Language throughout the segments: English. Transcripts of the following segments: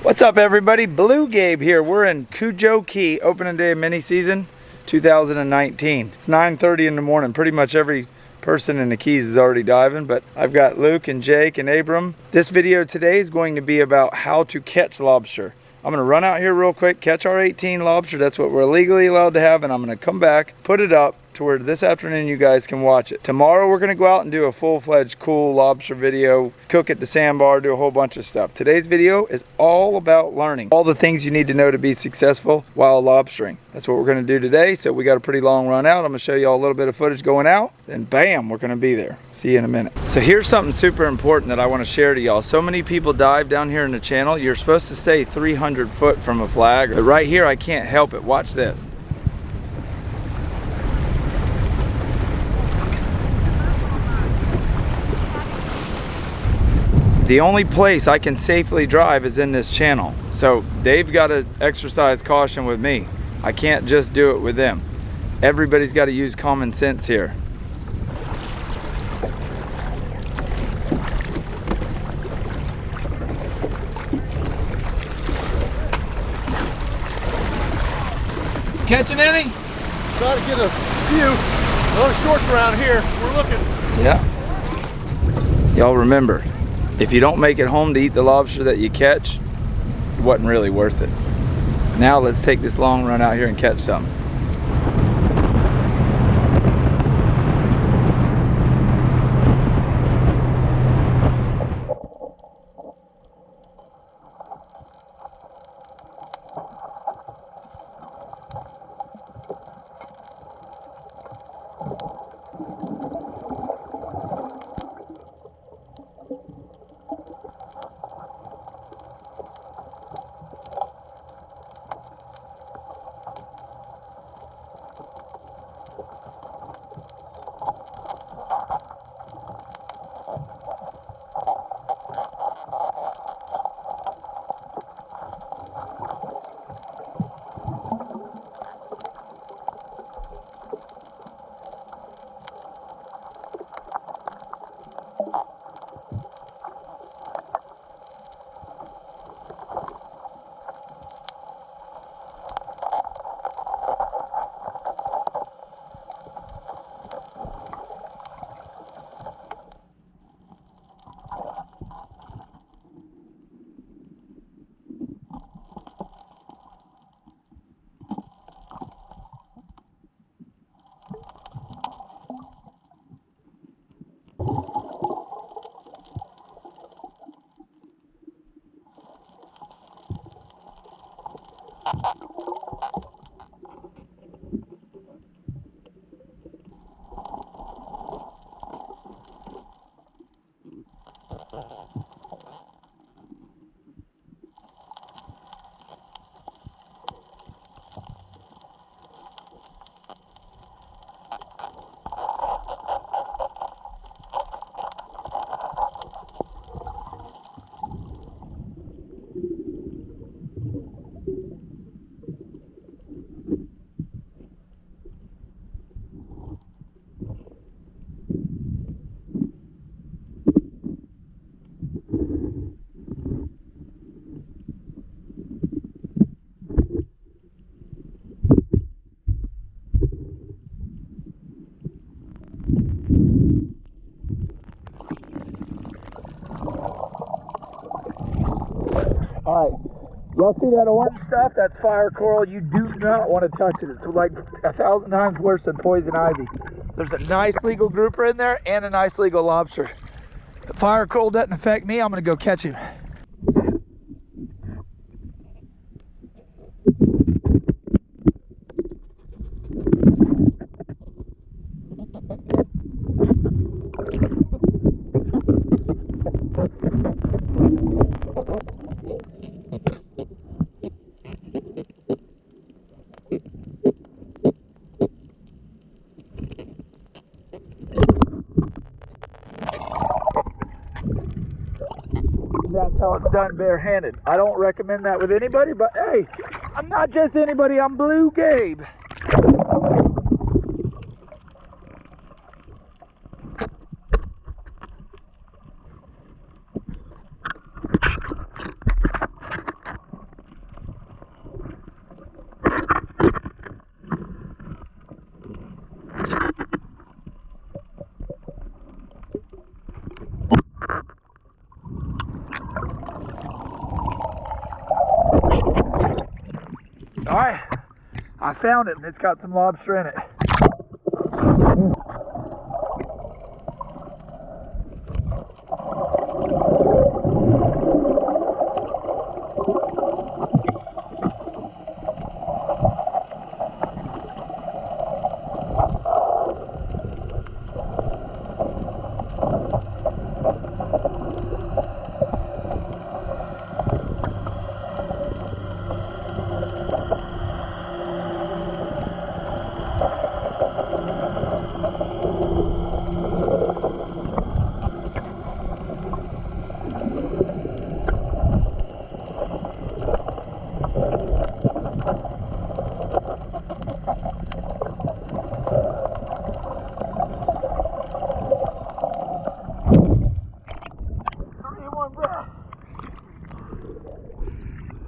What's up, everybody? Bluegabe here. We're in Cujo Key, opening day of mini season 2019. It's 9:30 in the morning. Pretty much every person in the Keys is already diving, but I've got Luke and Jake and Abram. This video today is going to be about how to catch lobster. I'm gonna run out here real quick, catch our 18 lobster. That's what we're legally allowed to have, and I'm gonna come back, put it up to where this afternoon you guys can watch it. Tomorrow we're gonna go out and do a full-fledged cool lobster video, cook at the sandbar, do a whole bunch of stuff. Today's video is all about learning all the things you need to know to be successful while lobstering. That's what we're gonna do today. So we got a pretty long run out. I'm gonna show you all a little bit of footage going out, then bam, we're gonna be there. See you in a minute. So here's something super important that I wanna share to y'all. So many people dive down here in the channel. You're supposed to stay 300 foot from a flag, but right here I can't help it. Watch this. The only place I can safely drive is in this channel. So they've got to exercise caution with me. I can't just do it with them. Everybody's got to use common sense here. Catching any? Try to get a few. A lot of shorts around here. We're looking. Yeah. Y'all remember, if you don't make it home to eat the lobster that you catch, it wasn't really worth it. Now let's take this long run out here and catch some. All right, y'all see that orange stuff? That's fire coral. You do not want to touch it. It's like 1,000 times worse than poison ivy. There's a nice legal grouper in there and a nice legal lobster. The fire coral doesn't affect me. I'm gonna go catch him. That's how it's done barehanded. I don't recommend that with anybody, but hey, I'm not just anybody, I'm Bluegabe. All right, I found it and it's got some lobster in it.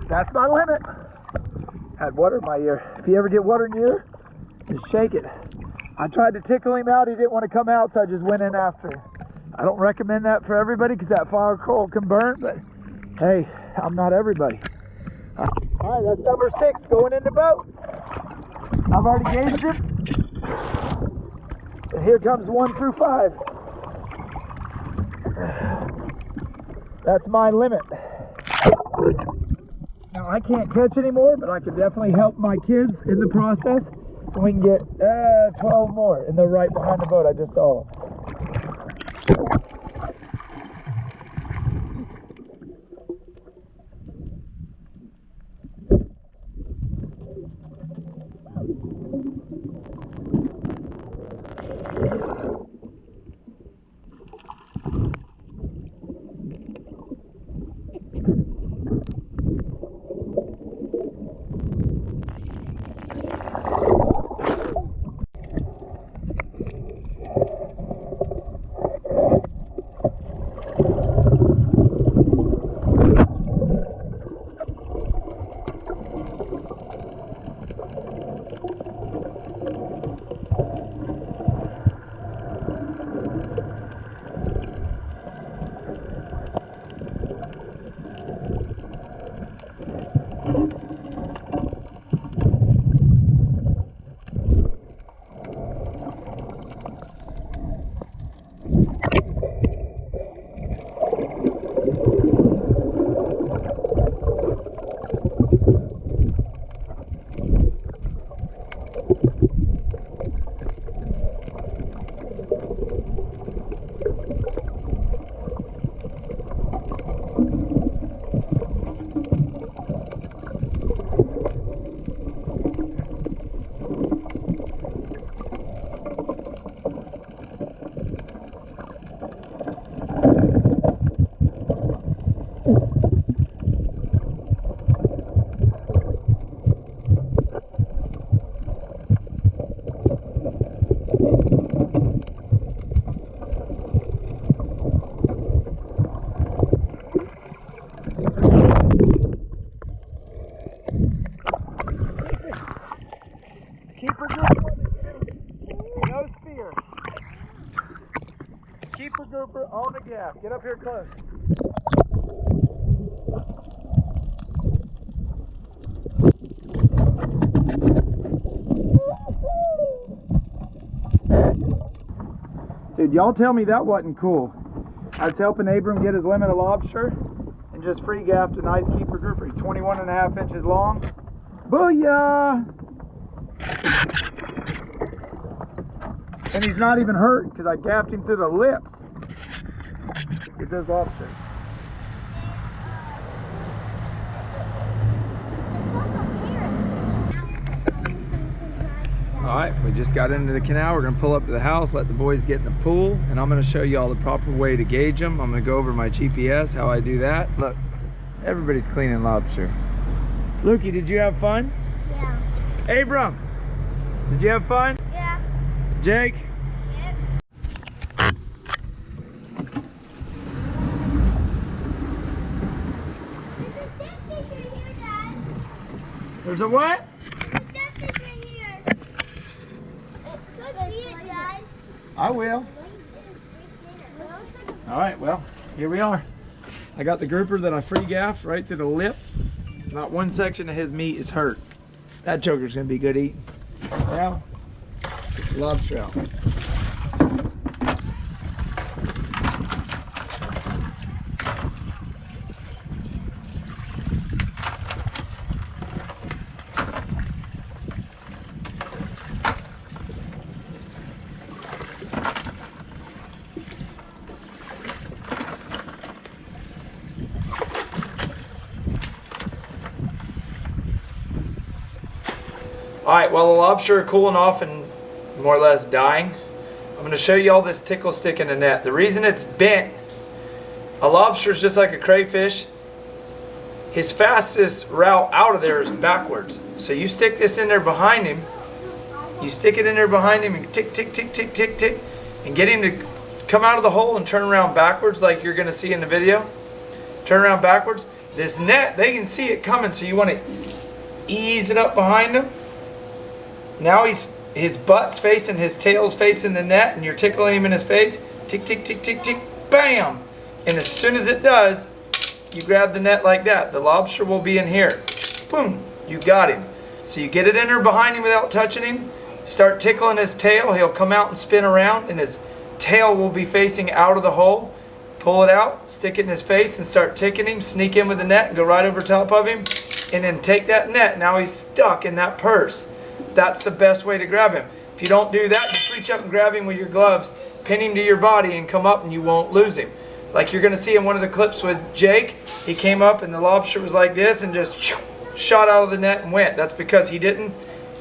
That's my limit. Had water in my ear. If you ever get water in your ear, just shake it. I tried to tickle him out. He didn't want to come out, so I just went in after him. I don't recommend that for everybody because that fire coal can burn, but hey, I'm not everybody. All right, that's number 6 going in the boat. I've already gauged him. And here comes 1 through 5. That's my limit. Now I can't catch anymore, but I can definitely help my kids in the process. And we can get 12 more, and they're right behind the boat. I just saw them. Keeper grouper on the gaff. Get up here close. Dude, y'all tell me that wasn't cool. I was helping Abram get his limit of lobster and just free gaffed a nice keeper grouper. 21.5 inches long. Booyah! And he's not even hurt because I gaffed him through the lips. Get those lobsters. Alright, we just got into the canal. We're going to pull up to the house, let the boys get in the pool, and I'm going to show you all the proper way to gauge them. I'm going to go over my GPS, how I do that. Look, everybody's cleaning lobster. Lukey, did you have fun? Yeah. Abram, did you have fun? Yeah. Jake? Yep. There's a what? I will. All right, well, here we are. I got the grouper that I free gaffed right through the lip. Not one section of his meat is hurt. That choker's gonna be good eating. Now, get the lobster out. Alright, while the lobster are cooling off and more or less dying, I'm going to show you all this tickle stick in the net. The reason it's bent, a lobster is just like a crayfish. His fastest route out of there is backwards. So you stick this in there behind him, you stick it in there behind him and tick, tick, tick, tick, tick, tick, and get him to come out of the hole and turn around backwards like you're going to see in the video. Turn around backwards. This net, they can see it coming, so you want to ease it up behind him. Now his butt's facing, his tail's facing the net, and you're tickling him in his face. Tick, tick, tick, tick, tick, bam! And as soon as it does, you grab the net like that. The lobster will be in here. Boom! You got him. So you get it in there behind him without touching him. Start tickling his tail. He'll come out and spin around, and his tail will be facing out of the hole. Pull it out, stick it in his face, and start ticking him. Sneak in with the net and go right over top of him. And then take that net. Now he's stuck in that purse. That's the best way to grab him. If you don't do that, just reach up and grab him with your gloves, pin him to your body, and come up, and you won't lose him. Like you're going to see in one of the clips with Jake, he came up and the lobster was like this and just shot out of the net and went. That's because he didn't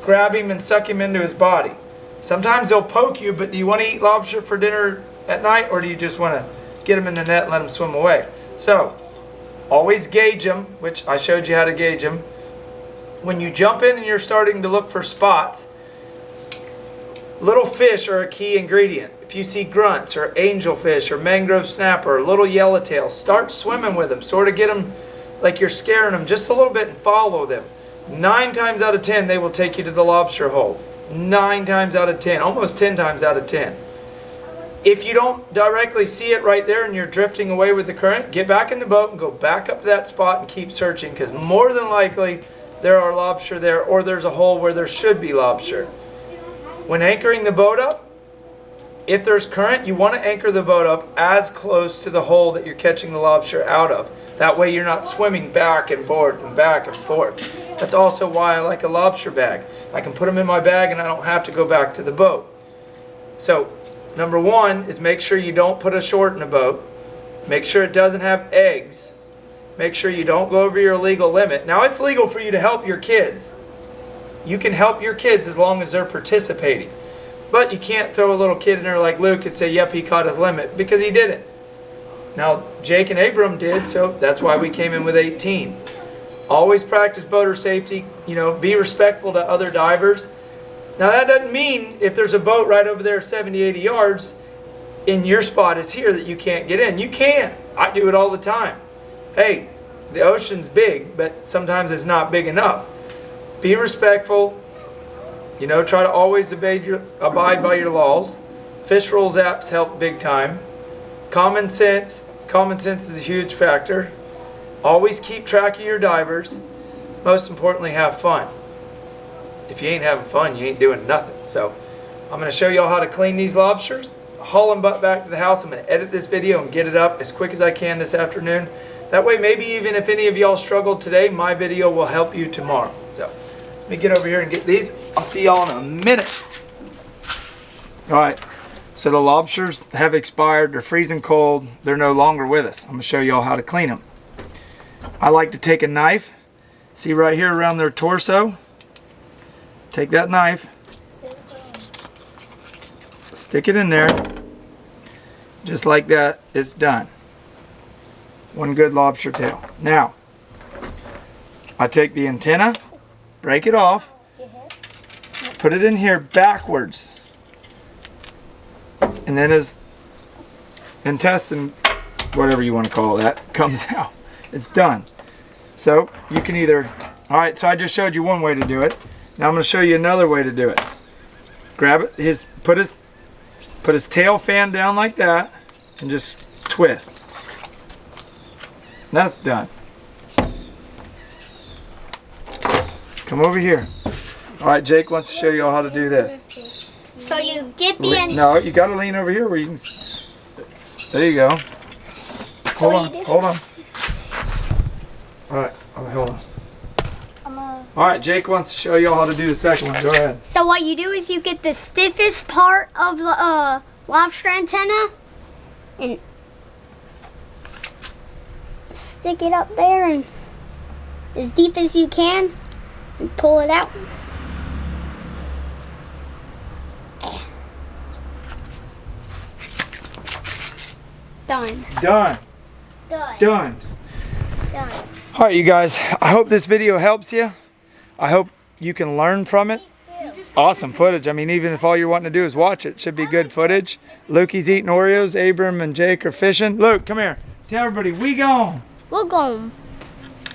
grab him and suck him into his body. Sometimes they'll poke you, but do you want to eat lobster for dinner at night, or do you just want to get him in the net and let him swim away? So, always gauge them, which I showed you how to gauge them. When you jump in and you're starting to look for spots, little fish are a key ingredient. If you see grunts or angelfish or mangrove snapper or little yellowtail, start swimming with them. Sort of get them like you're scaring them just a little bit and follow them. 9 times out of 10, they will take you to the lobster hole. 9 times out of 10, almost 10 times out of 10. If you don't directly see it right there and you're drifting away with the current, get back in the boat and go back up to that spot and keep searching, because more than likely there are lobster there, or there's a hole where there should be lobster. When anchoring the boat up, if there's current, you want to anchor the boat up as close to the hole that you're catching the lobster out of. That way you're not swimming back and forth and back and forth. That's also why I like a lobster bag. I can put them in my bag and I don't have to go back to the boat. So, number 1 is make sure you don't put a short in a boat. Make sure it doesn't have eggs. Make sure you don't go over your legal limit. Now, it's legal for you to help your kids. You can help your kids as long as they're participating. But you can't throw a little kid in there like Luke and say, yep, he caught his limit, because he didn't. Now, Jake and Abram did, so that's why we came in with 18. Always practice boater safety. You know, be respectful to other divers. Now, that doesn't mean if there's a boat right over there 70, 80 yards and your spot is here that you can't get in. You can. I do it all the time. Hey, the ocean's big, but sometimes it's not big enough. Be respectful. You know, try to always abide by your laws. Fish rules apps help big time. Common sense. Common sense is a huge factor. Always keep track of your divers. Most importantly, have fun. If you ain't having fun, you ain't doing nothing. So, I'm going to show y'all how to clean these lobsters. Haul them back to the house. I'm going to edit this video and get it up as quick as I can this afternoon. That way, maybe even if any of y'all struggled today, my video will help you tomorrow. So, let me get over here and get these. I'll see y'all in a minute. Alright, so the lobsters have expired. They're freezing cold. They're no longer with us. I'm going to show y'all how to clean them. I like to take a knife. See right here around their torso? Take that knife. Stick it in there. Just like that, it's done. One good lobster tail. Now, I take the antenna, break it off, put it in here backwards, and then his intestine, whatever you want to call that, comes out. It's done. So you can either, alright, so I just showed you one way to do it. Now I'm going to show you another way to do it. Grab it, put his tail fan down like that, and just twist. That's done. Come Come over here. All right, Jake wants to show you all how to do this. So you get the end. No, you got to lean over here where you can. There you go. Hold on. Hold on. All right. Oh, hold on. All right, Jake wants to show you all how to do the second one. Go ahead. So what you do is you get the stiffest part of the lobster antenna and stick it up there and as deep as you can and pull it out. Done. Done. Done. Done. Done. All right, you guys. I hope this video helps you. I hope you can learn from it. Awesome footage. I mean, even if all you're wanting to do is watch it, it should be good footage. Lukey's eating Oreos. Abram and Jake are fishing. Luke, come here. Tell everybody we gone. We're going.